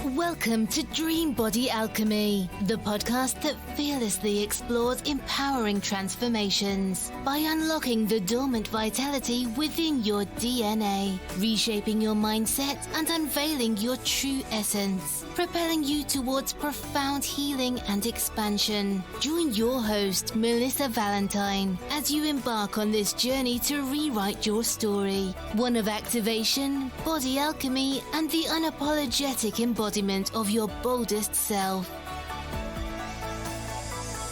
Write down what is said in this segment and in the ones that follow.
Welcome to Dream Body Alchemy, the podcast that fearlessly explores empowering transformations by unlocking the dormant vitality within your DNA, reshaping your mindset and unveiling your true essence, propelling you towards profound healing and expansion. Join your host, Melissa Valentine, as you embark on this journey to rewrite your story, one of activation, body alchemy, and the unapologetic embodiment of your boldest self.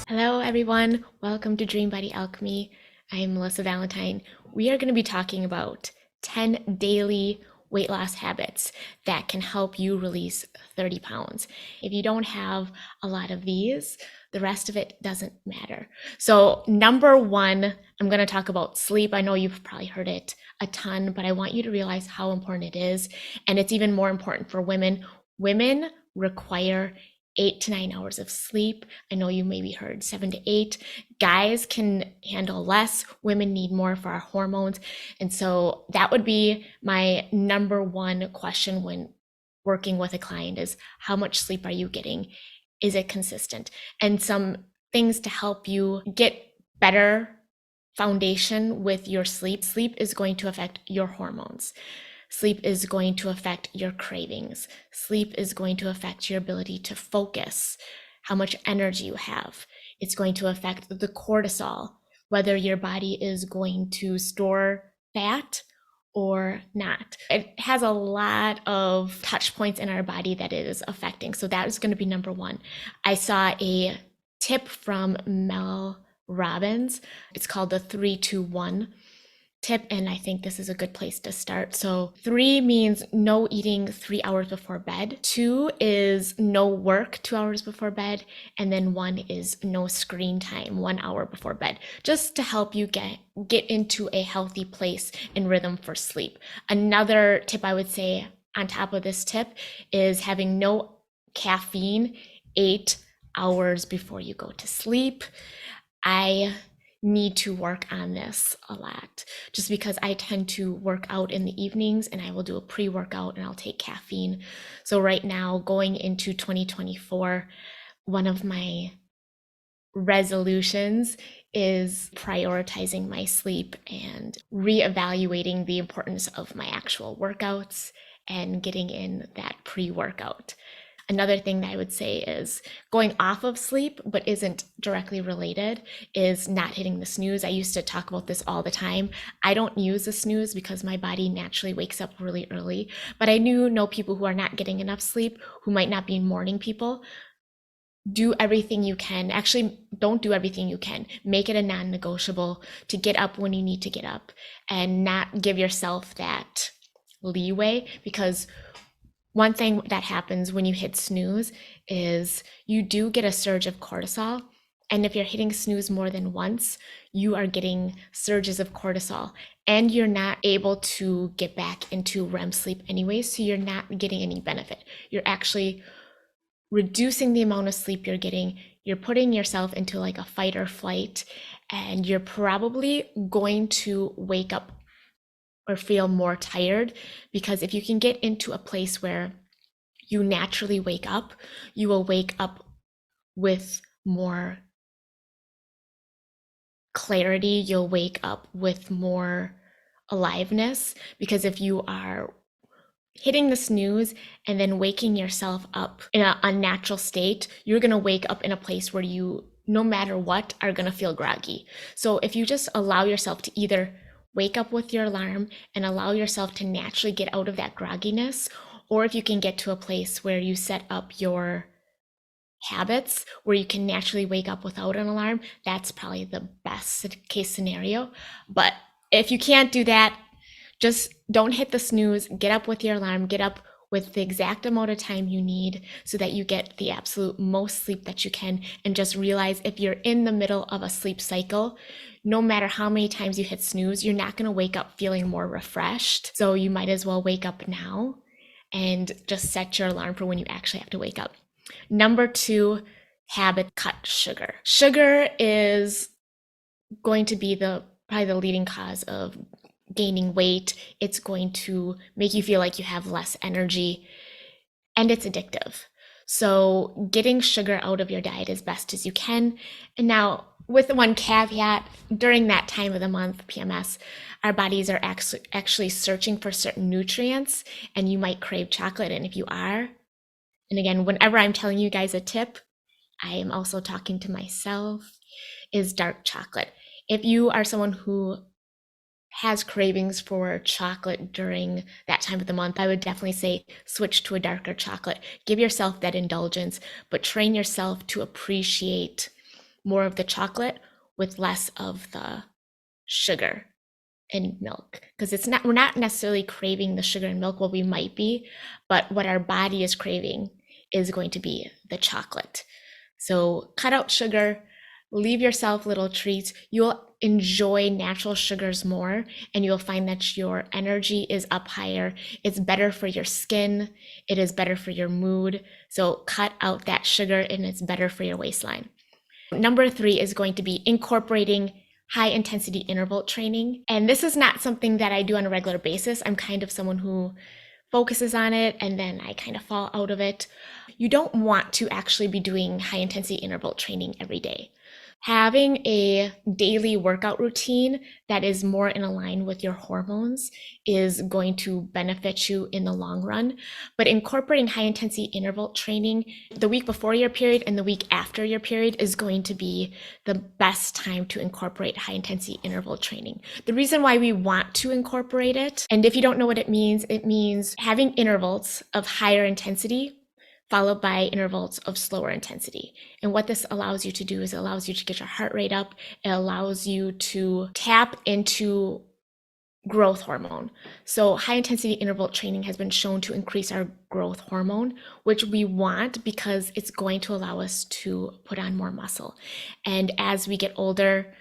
Hello everyone, welcome to Dream Body Alchemy. I am Melissa Valentine. We are going to be talking about 10 daily weight loss habits that can help you release 30 pounds. If you don't have a lot of these, the rest of it doesn't matter. So number one, I'm going to talk about sleep. I know you've probably heard it a ton, but I want you to realize how important it is. And it's even more important for women. Women require 8 to 9 hours of sleep. I know you maybe heard 7 to 8. Guys can handle less. Women need more for our hormones. And so that would be my number one question when working with a client is, how much sleep are you getting? Is it consistent? And some things to help you get better foundation with your sleep. Sleep is going to affect your hormones. Sleep is going to affect your cravings. Sleep is going to affect your ability to focus, how much energy you have. It's going to affect the cortisol, whether your body is going to store fat or not. It has a lot of touch points in our body that it is affecting. So that is going to be number one. I saw a tip from Mel Robbins. It's called the 3-2-1 tip, and I think this is a good place to start. So 3 means no eating 3 hours before bed. 2 is no work 2 hours before bed. And then 1 is no screen time 1 hour before bed, just to help you get into a healthy place and rhythm for sleep. Another tip I would say on top of this tip is having no caffeine 8 hours before you go to sleep. I need to work on this a lot just because I tend to work out in the evenings and I will do a pre-workout and I'll take caffeine. So right now, going into 2024, one of my resolutions is prioritizing my sleep and reevaluating the importance of my actual workouts and getting in that pre-workout. Another thing that I would say is going off of sleep, but isn't directly related, is not hitting the snooze. I used to talk about this all the time. I don't use the snooze because my body naturally wakes up really early, but I know people who are not getting enough sleep, who might not be morning people. Do everything you can. Actually, don't do everything you can. Make it a non-negotiable to get up when you need to get up and not give yourself that leeway, because one thing that happens when you hit snooze is you do get a surge of cortisol. And if you're hitting snooze more than once, you are getting surges of cortisol and you're not able to get back into REM sleep anyway. So you're not getting any benefit. You're actually reducing the amount of sleep you're getting. You're putting yourself into like a fight or flight, and you're probably going to wake up or feel more tired, because if you can get into a place where you naturally wake up, you will wake up with more clarity, you'll wake up with more aliveness, because if you are hitting the snooze and then waking yourself up in an unnatural state, you're going to wake up in a place where you, no matter what, are going to feel groggy. So if you just allow yourself to either wake up with your alarm and allow yourself to naturally get out of that grogginess, or if you can get to a place where you set up your habits where you can naturally wake up without an alarm, that's probably the best case scenario. But if you can't do that, just don't hit the snooze, get up with your alarm, get up with the exact amount of time you need so that you get the absolute most sleep that you can. And just realize, if you're in the middle of a sleep cycle, no matter how many times you hit snooze, you're not going to wake up feeling more refreshed. So you might as well wake up now and just set your alarm for when you actually have to wake up. Number 2 habit, cut sugar. Sugar is going to be probably the leading cause of gaining weight. It's going to make you feel like you have less energy. and it's addictive. So getting sugar out of your diet as best as you can. And now, with one caveat, during that time of the month, PMS, our bodies are actually searching for certain nutrients, and you might crave chocolate. And if you are, and again, whenever I'm telling you guys a tip, I am also talking to myself, is dark chocolate. If you are someone who has cravings for chocolate during that time of the month, I would definitely say switch to a darker chocolate. Give yourself that indulgence, but train yourself to appreciate more of the chocolate with less of the sugar and milk. Because we're not necessarily craving the sugar and milk. Well, we might be, but what our body is craving is going to be the chocolate. So cut out sugar, leave yourself little treats. You'll enjoy natural sugars more, and you'll find that your energy is up higher. It's better for your skin. It is better for your mood. So cut out that sugar, and it's better for your waistline. Number 3 is going to be incorporating high intensity interval training. And this is not something that I do on a regular basis. I'm kind of someone who focuses on it and then I kind of fall out of it. You don't want to actually be doing high intensity interval training every day. Having a daily workout routine that is more in line with your hormones is going to benefit you in the long run. But incorporating high intensity interval training the week before your period and the week after your period is going to be the best time to incorporate high intensity interval training. The reason why we want to incorporate it, and if you don't know what it means having intervals of higher intensity followed by intervals of slower intensity. And what this allows you to do is it allows you to get your heart rate up. It allows you to tap into growth hormone. So high intensity interval training has been shown to increase our growth hormone, which we want because it's going to allow us to put on more muscle. And as we get older,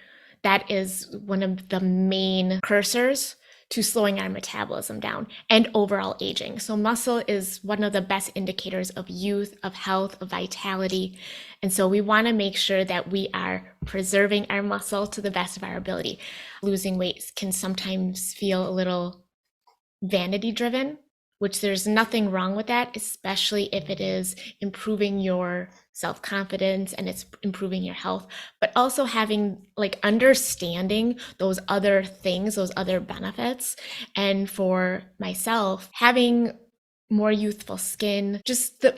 that is one of the main cursors to slowing our metabolism down and overall aging. So muscle is one of the best indicators of youth, of health, of vitality. And so we want to make sure that we are preserving our muscle to the best of our ability. Losing weight can sometimes feel a little vanity driven, which there's nothing wrong with that, especially if it is improving your self-confidence and it's improving your health, but also having understanding those other things, those other benefits. And for myself, having more youthful skin,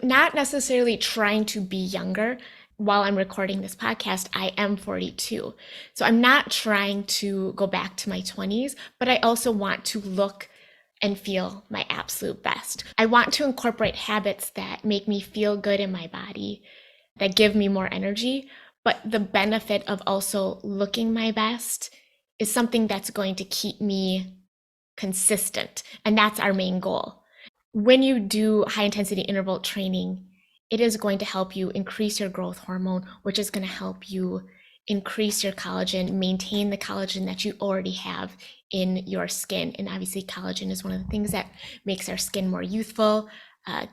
not necessarily trying to be younger. While I'm recording this podcast, I am 42. So I'm not trying to go back to my 20s, but I also want to look and feel my absolute best. I want to incorporate habits that make me feel good in my body, that give me more energy, but the benefit of also looking my best is something that's going to keep me consistent. And that's our main goal. When you do high intensity interval training, it is going to help you increase your growth hormone, which is going to help you increase your collagen, maintain the collagen that you already have in your skin. And obviously collagen is one of the things that makes our skin more youthful,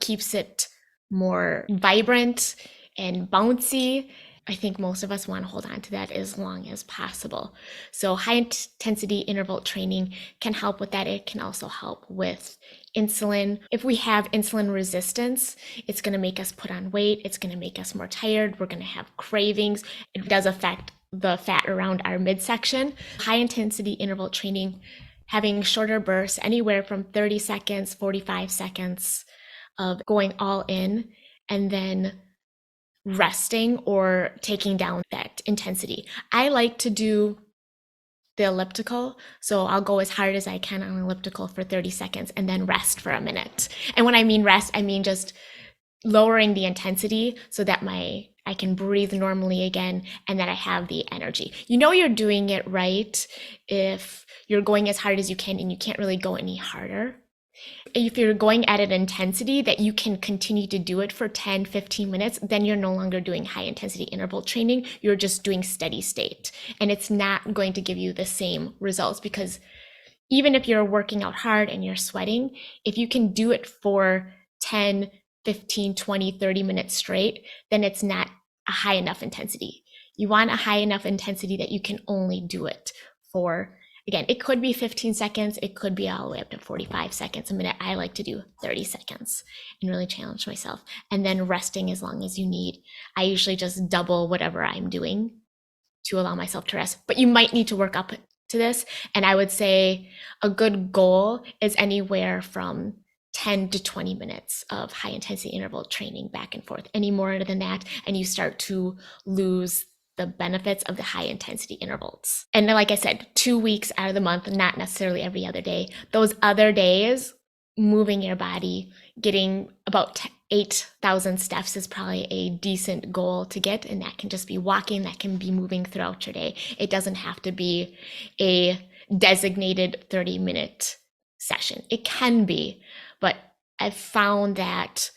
keeps it more vibrant and bouncy. I think most of us want to hold on to that as long as possible. So high intensity interval training can help with that. It can also help with insulin. If we have insulin resistance, it's going to make us put on weight. It's going to make us more tired. We're going to have cravings. It does affect the fat around our midsection. High intensity interval training, having shorter bursts, anywhere from 30 seconds, 45 seconds of going all in, and then resting or taking down that intensity. I like to do the elliptical. So I'll go as hard as I can on an elliptical for 30 seconds and then rest for a minute. And when I mean rest, I mean just lowering the intensity so that I can breathe normally again and that I have the energy. You know you're doing it right if you're going as hard as you can and you can't really go any harder. If you're going at an intensity that you can continue to do it for 10, 15 minutes, then you're no longer doing high intensity interval training. You're just doing steady state. And it's not going to give you the same results, because even if you're working out hard and you're sweating, if you can do it for 10, 15, 20, 30 minutes straight, then it's not a high enough intensity. You want a high enough intensity that you can only do it for Again, it could be 15 seconds. It could be all the way up to 45 seconds, a minute. I like to do 30 seconds and really challenge myself. And then resting as long as you need. I usually just double whatever I'm doing to allow myself to rest. But you might need to work up to this. And I would say a good goal is anywhere from 10 to 20 minutes of high intensity interval training back and forth. Any more than that, and you start to lose the benefits of the high intensity intervals. And like I said, 2 weeks out of the month, not necessarily every other day. Those other days, moving your body, getting about 8,000 steps is probably a decent goal to get. And that can just be walking, that can be moving throughout your day. It doesn't have to be a designated 30-minute session. It can be, but I've found that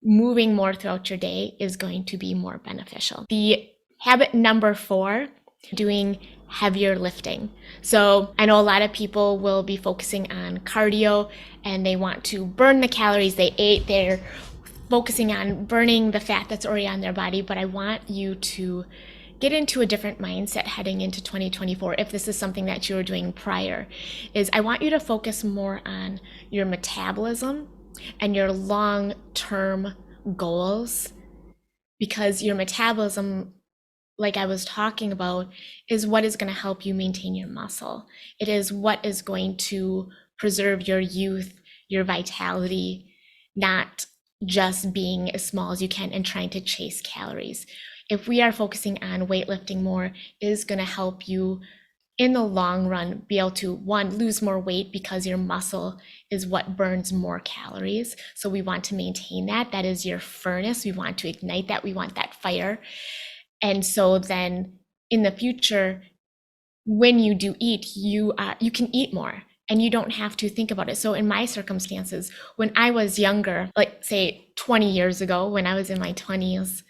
moving more throughout your day is going to be more beneficial. The habit number 4, doing heavier lifting. So I know a lot of people will be focusing on cardio and they want to burn the calories they ate. They're focusing on burning the fat that's already on their body, but I want you to get into a different mindset heading into 2024. If this is something that you were doing prior, is I want you to focus more on your metabolism and your long-term goals, because your metabolism, like I was talking about, is what is going to help you maintain your muscle. It is what is going to preserve your youth, your vitality, not just being as small as you can and trying to chase calories. If we are focusing on weightlifting more, it is going to help you in the long run be able to, one, lose more weight, because your muscle is what burns more calories. So we want to maintain that. That is your furnace. We want to ignite that. We want that fire. And so then in the future, when you do eat, you can eat more and you don't have to think about it. So in my circumstances, when I was younger, like say 20 years ago, when I was in my 20s,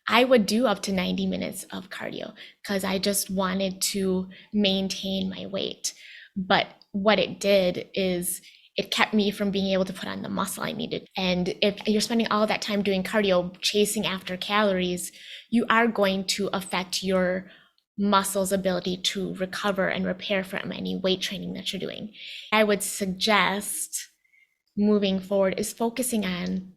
I would do up to 90 minutes of cardio because I just wanted to maintain my weight. But what it did is it kept me from being able to put on the muscle I needed. And if you're spending all that time doing cardio, chasing after calories, you are going to affect your muscle's ability to recover and repair from any weight training that you're doing. I would suggest moving forward is focusing on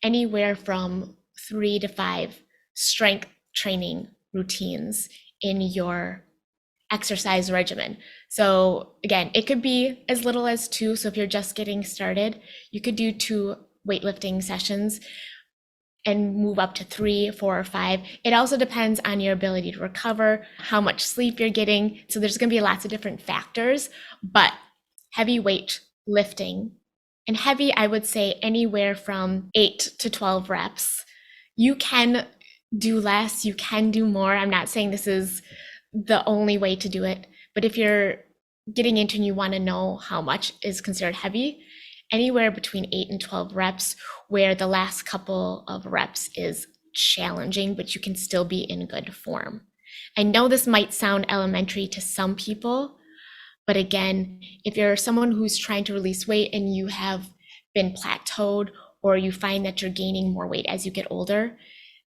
anywhere from 3 to 5 strength training routines in your exercise regimen. So again, it could be as little as 2. So if you're just getting started, you could do 2 weightlifting sessions and move up to 3, 4, or 5. It also depends on your ability to recover, how much sleep you're getting. So there's going to be lots of different factors, but heavy weight lifting, and heavy, I would say anywhere from 8 to 12 reps. You can do less, you can do more. I'm not saying this is the only way to do it, but if you're getting into and you want to know how much is considered heavy, anywhere between 8 and 12 reps, where the last couple of reps is challenging, but you can still be in good form. I know this might sound elementary to some people, but again, if you're someone who's trying to release weight and you have been plateaued, or you find that you're gaining more weight as you get older,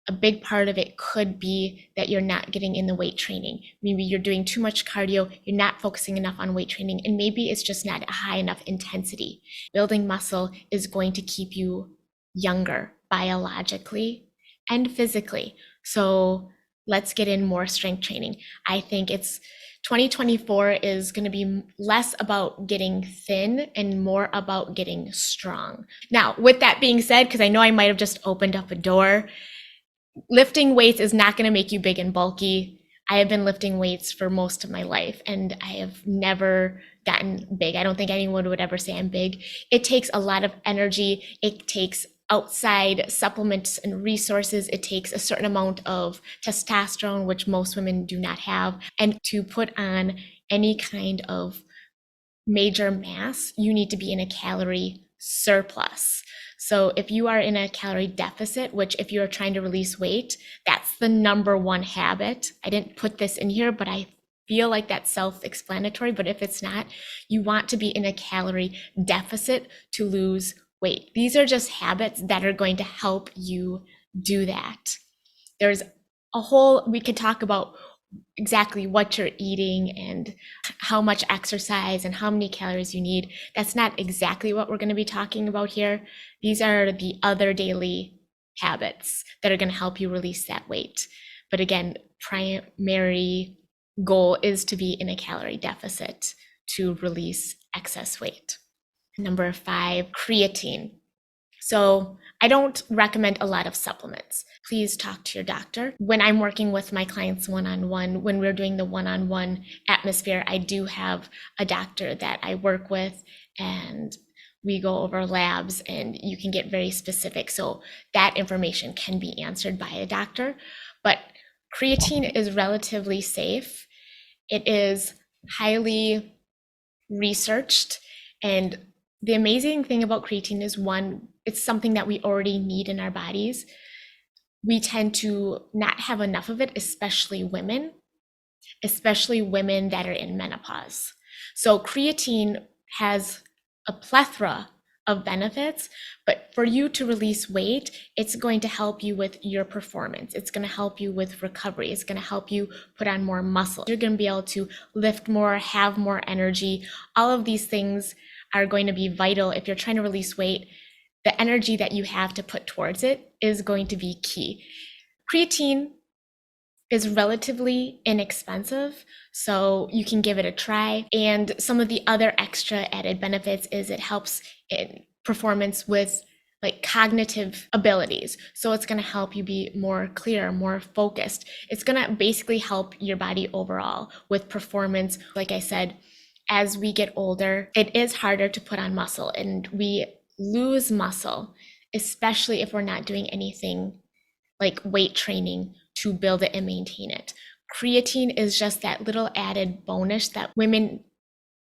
a big part of it could be that you're not getting in the weight training. Maybe you're doing too much cardio, you're not focusing enough on weight training, and maybe it's just not a high enough intensity. Building muscle is going to keep you younger biologically and physically. So let's get in more strength training. I think 2024 is going to be less about getting thin and more about getting strong. Now, with that being said, because I know I might have just opened up a door, lifting weights is not going to make you big and bulky. I have been lifting weights for most of my life and I have never gotten big. I don't think anyone would ever say I'm big. It takes a lot of energy. It takes outside supplements and resources. It takes a certain amount of testosterone, which most women do not have. And to put on any kind of major mass, you need to be in a calorie surplus. So if you are in a calorie deficit, which if you're trying to release weight, that's the number one habit. I didn't put this in here, but I feel like that's self-explanatory. But if it's not, you want to be in a calorie deficit to lose weight. These are just habits that are going to help you do that. There's we could talk about exactly what you're eating and how much exercise and how many calories you need. That's not exactly what we're going to be talking about here. These are the other daily habits that are going to help you release that weight. But again, primary goal is to be in a calorie deficit to release excess weight. Number 5, creatine. So I don't recommend a lot of supplements. Please talk to your doctor. When I'm working with my clients one-on-one, when we're doing the one-on-one atmosphere, I do have a doctor that I work with, and we go over labs and you can get very specific. So that information can be answered by a doctor. But creatine is relatively safe. It is highly researched, and the amazing thing about creatine is, one, it's something that we already need in our bodies. We tend to not have enough of it, especially women that are in menopause. So creatine has a plethora of benefits, but for you to release weight, it's going to help you with your performance. It's going to help you with recovery. It's going to help you put on more muscle. You're going to be able to lift more, have more energy. All of these things are going to be vital if you're trying to release weight. The energy that you have to put towards it is going to be key. Creatine is relatively inexpensive, so you can give it a try. And some of the other extra added benefits is it helps in performance with like cognitive abilities. So it's going to help you be more clear, more focused. It's going to basically help your body overall with performance. Like I said, as we get older, it is harder to put on muscle, and we lose muscle, especially if we're not doing anything like weight training to build it and maintain it. Creatine is just that little added bonus that women,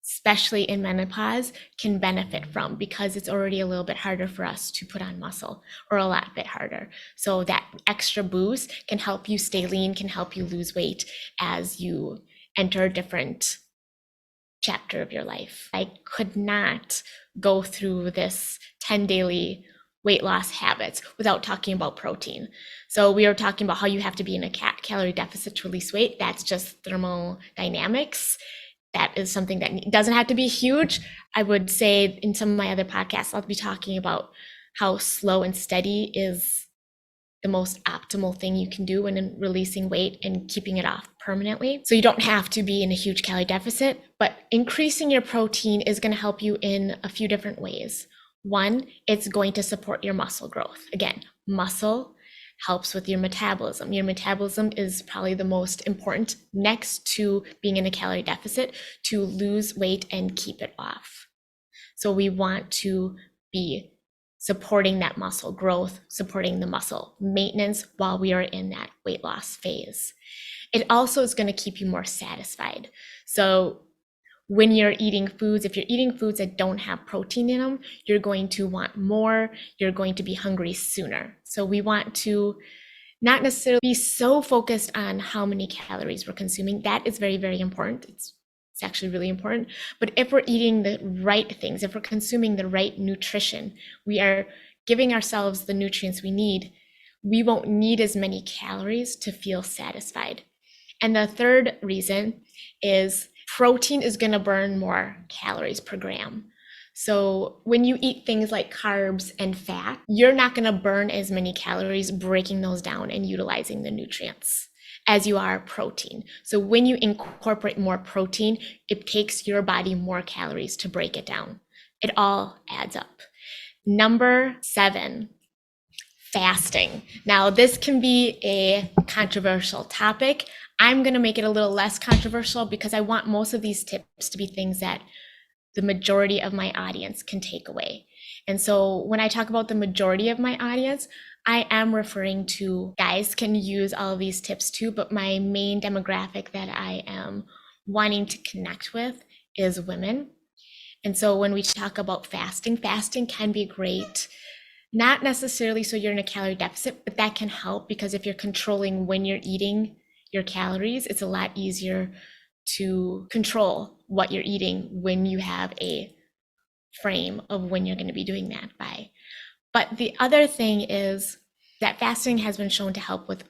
especially in menopause, can benefit from, because it's already a little bit harder for us to put on muscle, or a lot bit harder. So that extra boost can help you stay lean, can help you lose weight as you enter a different chapter of your life. I could not go through this 10 daily weight loss habits without talking about protein. So we are talking about how you have to be in a calorie deficit to release weight. That's just thermodynamics. That is something that doesn't have to be huge. I would say in some of my other podcasts, I'll be talking about how slow and steady is the most optimal thing you can do when releasing weight and keeping it off permanently. So you don't have to be in a huge calorie deficit, but increasing your protein is going to help you in a few different ways. One, it's going to support your muscle growth. Again, muscle helps with your metabolism. Your metabolism is probably the most important, next to being in a calorie deficit, to lose weight and keep it off. So we want to be supporting that muscle growth, supporting the muscle maintenance while we are in that weight loss phase. It also is going to keep you more satisfied. So when you're eating foods, if you're eating foods that don't have protein in them, you're going to want more, you're going to be hungry sooner. So we want to not necessarily be so focused on how many calories we're consuming. That is very, very important. It's actually really important. But if we're eating the right things, if we're consuming the right nutrition, we are giving ourselves the nutrients we need, we won't need as many calories to feel satisfied. And the third reason is protein is going to burn more calories per gram. So when you eat things like carbs and fat, you're not going to burn as many calories breaking those down and utilizing the nutrients as you are protein. So when you incorporate more protein, it takes your body more calories to break it down. It all adds up. Number 7, fasting. Now, this can be a controversial topic. I'm going to make it a little less controversial because I want most of these tips to be things that the majority of my audience can take away. And so when I talk about the majority of my audience, I am referring to guys can use all of these tips too, but my main demographic that I am wanting to connect with is women. And so when we talk about fasting, fasting can be great. Not necessarily so you're in a calorie deficit, but that can help, because if you're controlling when you're eating your calories, it's a lot easier to control what you're eating when you have a frame of when you're going to be doing that by. But the other thing is that fasting has been shown to help with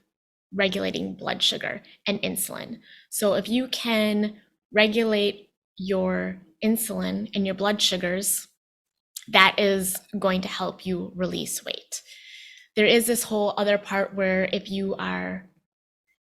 regulating blood sugar and insulin. So if you can regulate your insulin and your blood sugars, that is going to help you release weight. There is this whole other part where if you are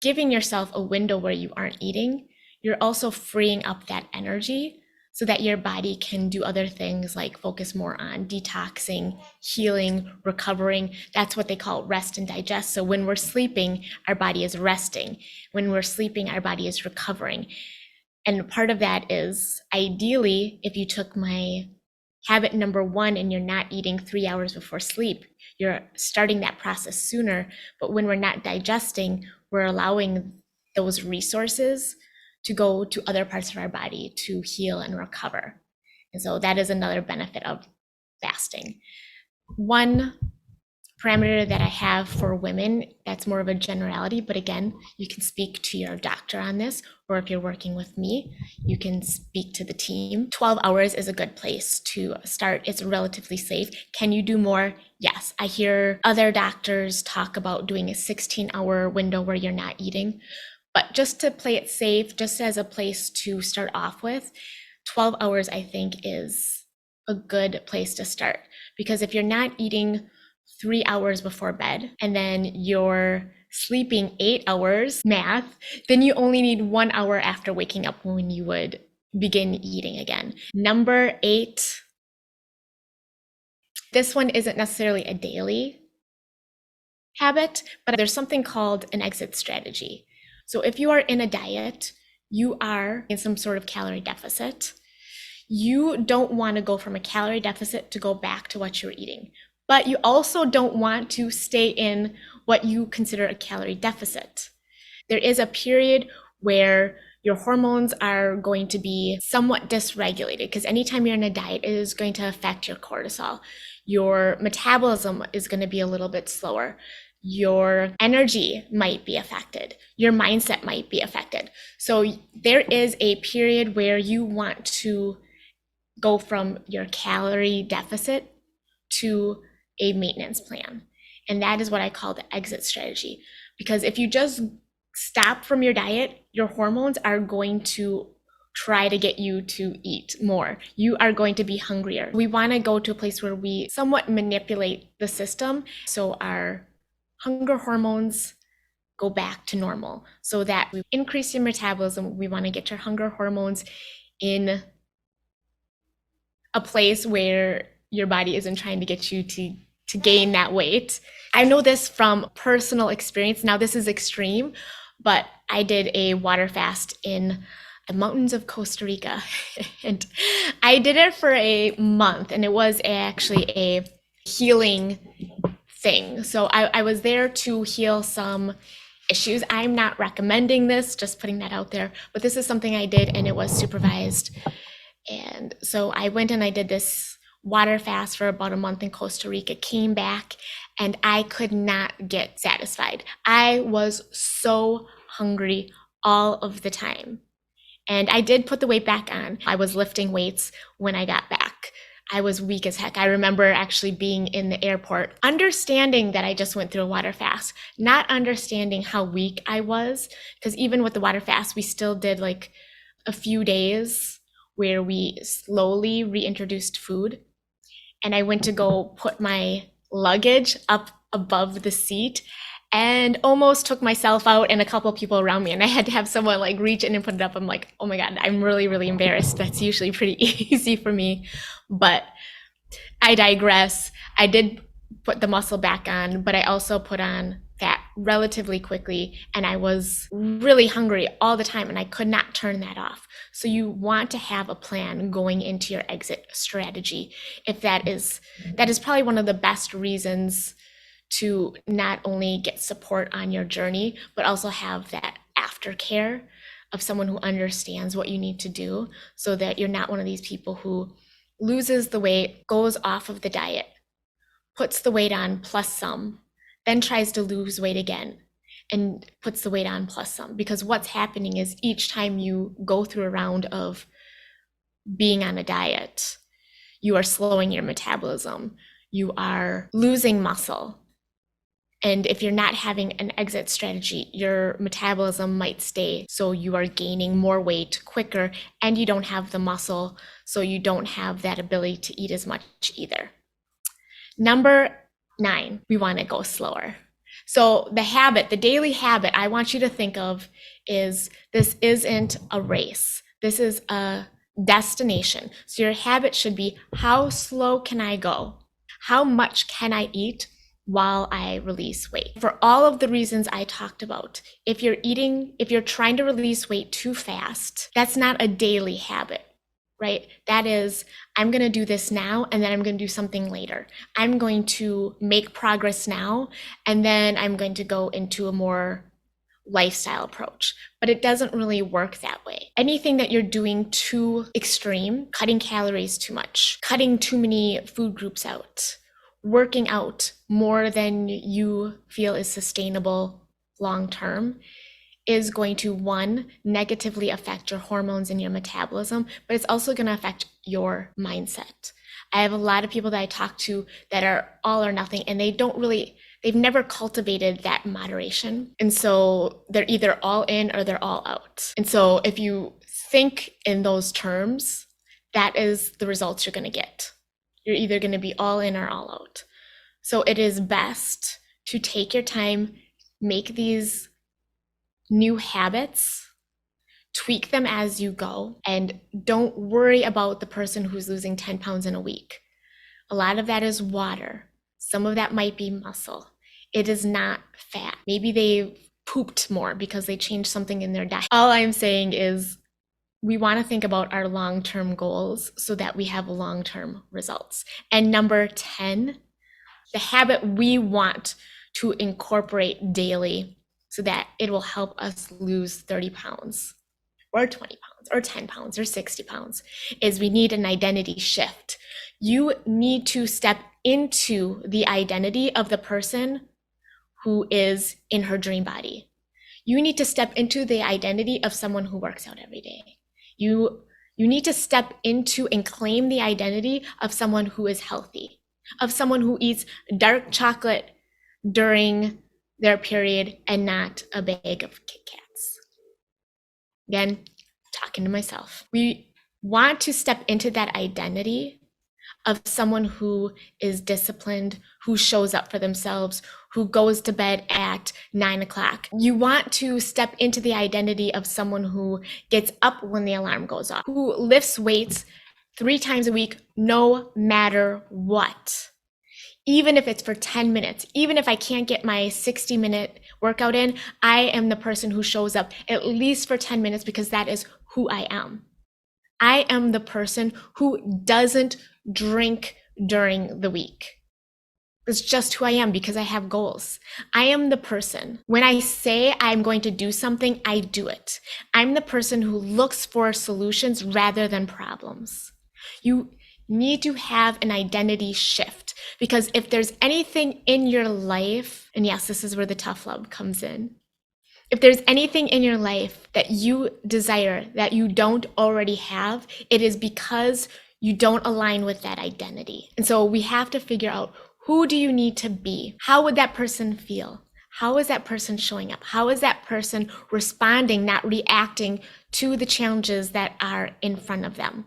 giving yourself a window where you aren't eating, you're also freeing up that energy so that your body can do other things like focus more on detoxing, healing, recovering. That's what they call rest and digest. So when we're sleeping, our body is resting. When we're sleeping, our body is recovering. And part of that is ideally, if you took my habit number 1 and you're not eating 3 hours before sleep, you're starting that process sooner. But when we're not digesting, we're allowing those resources to go to other parts of our body to heal and recover. And so that is another benefit of fasting. One parameter that I have for women, that's more of a generality, but again, you can speak to your doctor on this, or if you're working with me, you can speak to the team. 12 hours is a good place to start. It's relatively safe. Can you do more? Yes. I hear other doctors talk about doing a 16-hour window where you're not eating, but just to play it safe, just as a place to start off with, 12 hours I think is a good place to start, because if you're not eating 3 hours before bed and then you're sleeping 8 hours, math, then you only need 1 hour after waking up when you would begin eating again. Number 8, this one isn't necessarily a daily habit, but there's something called an exit strategy. So if you are in a diet, you are in some sort of calorie deficit. You don't want to go from a calorie deficit to go back to what you're eating, but you also don't want to stay in what you consider a calorie deficit. There is a period where your hormones are going to be somewhat dysregulated, because anytime you're in a diet, it is going to affect your cortisol. Your metabolism is going to be a little bit slower. Your energy might be affected. Your mindset might be affected. So there is a period where you want to go from your calorie deficit to a maintenance plan. And that is what I call the exit strategy. Because if you just stop from your diet, your hormones are going to try to get you to eat more. You are going to be hungrier. We want to go to a place where we somewhat manipulate the system so our hunger hormones go back to normal, so that we increase your metabolism. We want to get your hunger hormones in a place where your body isn't trying to get you to gain that weight. I know this from personal experience. Now, this is extreme, but I did a water fast in the mountains of Costa Rica. And I did it for a month, and it was actually a healing thing. So I was there to heal some issues. I'm not recommending this, just putting that out there, but this is something I did, and it was supervised. And so I went and I did this water fast for about a month in Costa Rica, came back, and I could not get satisfied. I was so hungry all of the time. And I did put the weight back on. I was lifting weights when I got back. I was weak as heck. I remember actually being in the airport, understanding that I just went through a water fast, not understanding how weak I was, because even with the water fast, we still did like a few days where we slowly reintroduced food. And I went to go put my luggage up above the seat and almost took myself out and a couple of people around me. And I had to have someone like reach in and put it up. I'm like, oh my God, I'm really, really embarrassed. That's usually pretty easy for me. But I digress. I did put the muscle back on, but I also put on fat relatively quickly, and I was really hungry all the time, and I could not turn that off. So you want to have a plan going into your exit strategy. If that is probably one of the best reasons to not only get support on your journey, but also have that aftercare of someone who understands what you need to do, so that you're not one of these people who loses the weight, goes off of the diet, puts the weight on plus some, then tries to lose weight again and puts the weight on plus some. Because what's happening is each time you go through a round of being on a diet, you are slowing your metabolism, you are losing muscle, And if you're not having an exit strategy, your metabolism might stay. So you are gaining more weight quicker and you don't have the muscle. So you don't have that ability to eat as much either. Number 9, we want to go slower. So the daily habit I want you to think of is this isn't a race. This is a destination. So your habit should be, how slow can I go? How much can I eat while I release weight? For all of the reasons I talked about, if you're trying to release weight too fast, that's not a daily habit, right? That is, I'm going to do this now, and then I'm going to do something later. I'm going to make progress now, and then I'm going to go into a more lifestyle approach. But it doesn't really work that way. Anything that you're doing too extreme, cutting calories too much, cutting too many food groups out, working out more than you feel is sustainable long term, is going to, one, negatively affect your hormones and your metabolism, but it's also going to affect your mindset. I have a lot of people that I talk to that are all or nothing, and they've never cultivated that moderation. And so they're either all in or they're all out. And so if you think in those terms, that is the results you're going to get. You're either going to be all in or all out. So it is best to take your time, make these new habits, tweak them as you go, and don't worry about the person who's losing 10 pounds in a week. A lot of that is water. Some of that might be muscle. It is not fat. Maybe they pooped more because they changed something in their diet. All I'm saying is we want to think about our long-term goals so that we have long-term results. And number 10, the habit we want to incorporate daily so that it will help us lose 30 pounds or 20 pounds or 10 pounds or 60 pounds is we need an identity shift. You need to step into the identity of the person who is in her dream body. You need to step into the identity of someone who works out every day. You need to step into and claim the identity of someone who is healthy, of someone who eats dark chocolate during their period and not a bag of Kit Kats. Again, talking to myself. We want to step into that identity of someone who is disciplined, who shows up for themselves, who goes to bed at 9 o'clock. You want to step into the identity of someone who gets up when the alarm goes off, who lifts weights 3 times a week, no matter what. Even if it's for 10 minutes, even if I can't get my 60-minute workout in, I am the person who shows up at least for 10 minutes because that is who I am. I am the person who doesn't drink during the week. It's just who I am because I have goals. I am the person, when I say I'm going to do something, I do it. I'm the person who looks for solutions rather than problems. You need to have an identity shift because if there's anything in your life, and yes, this is where the tough love comes in. If there's anything in your life that you desire that you don't already have, it is because you don't align with that identity. And so we have to figure out, who do you need to be? How would that person feel? How is that person showing up? How is that person responding, not reacting to the challenges that are in front of them?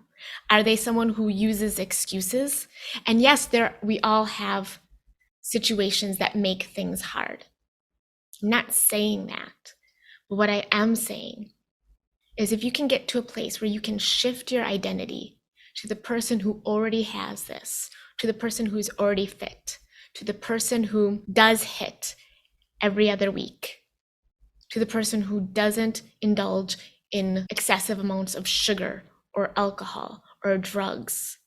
Are they someone who uses excuses? And yes, we all have situations that make things hard. I'm not saying that. But what I am saying is if you can get to a place where you can shift your identity to the person who already has this, to the person who's already fit, to the person who does hit every other week, to the person who doesn't indulge in excessive amounts of sugar or alcohol or drugs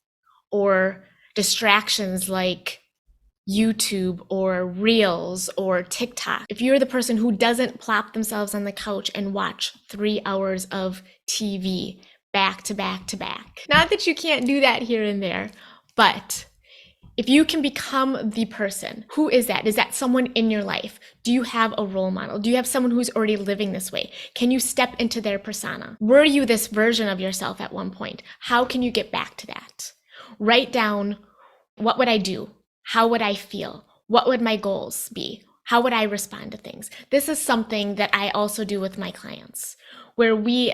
or distractions like YouTube or Reels or TikTok. If you're the person who doesn't plop themselves on the couch and watch 3 hours of TV back to back to back. Not that you can't do that here and there, but if you can become the person, who is that? Is that someone in your life? Do you have a role model? Do you have someone who's already living this way? Can you step into their persona? Were you this version of yourself at one point? How can you get back to that? Write down, what would I do? How would I feel? What would my goals be? How would I respond to things? This is something that I also do with my clients, where we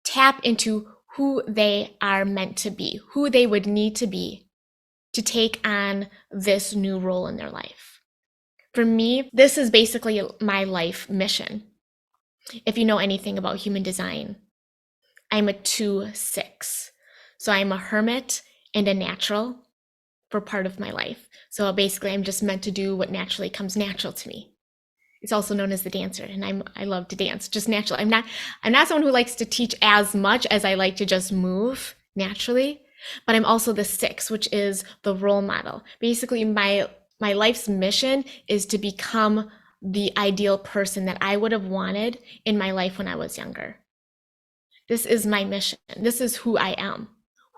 tap into who they are meant to be, who they would need to be to take on this new role in their life. For me, this is basically my life mission. If you know anything about human design, I'm a 2/6. So I'm a hermit and a natural for part of my life. So basically, I'm just meant to do what naturally comes natural to me. It's also known as the dancer, and I love to dance, just naturally. I'm not someone who likes to teach as much as I like to just move naturally, but I'm also the 6, which is the role model. Basically, my life's mission is to become the ideal person that I would have wanted in my life when I was younger. This is my mission. This is who I am.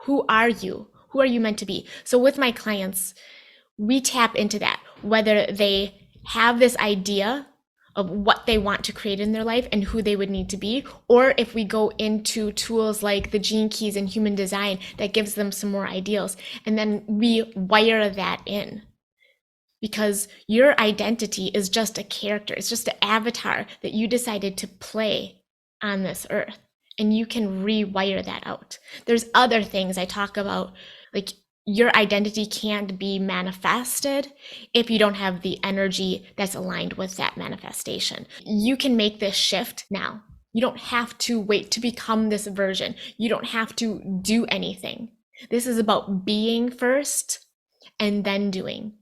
Who are you? Who are you meant to be? So with my clients, we tap into that, whether they have this idea of what they want to create in their life and who they would need to be, or if we go into tools like the Gene Keys and human design that gives them some more ideals, and then we wire that in. Because your identity is just a character, it's just an avatar that you decided to play on this earth, and you can rewire that out. There's other things I talk about, like your identity can't be manifested if you don't have the energy that's aligned with that manifestation. You can make this shift now. You don't have to wait to become this version. You don't have to do anything. This is about being first and then doing.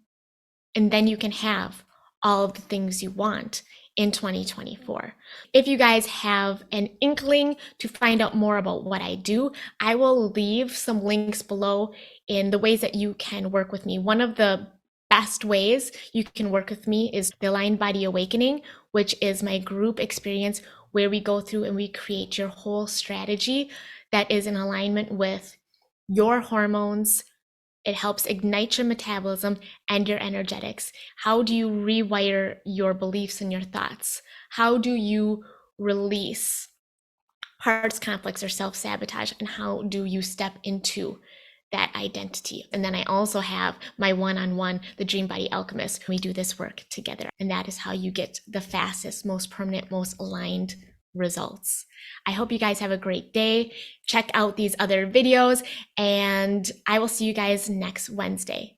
And then you can have all of the things you want in 2024. If you guys have an inkling to find out more about what I do, I will leave some links below in the ways that you can work with me. One of the best ways you can work with me is the Aligned Body Awakening, which is my group experience where we go through and we create your whole strategy that is in alignment with your hormones. It helps ignite your metabolism and your energetics. How do you rewire your beliefs and your thoughts? How do you release parts conflicts or self-sabotage? And how do you step into that identity? And then I also have my one-on-one, the Dream Body Alchemist. We do this work together. And that is how you get the fastest, most permanent, most aligned results. I hope you guys have a great day. Check out these other videos, and I will see you guys next Wednesday.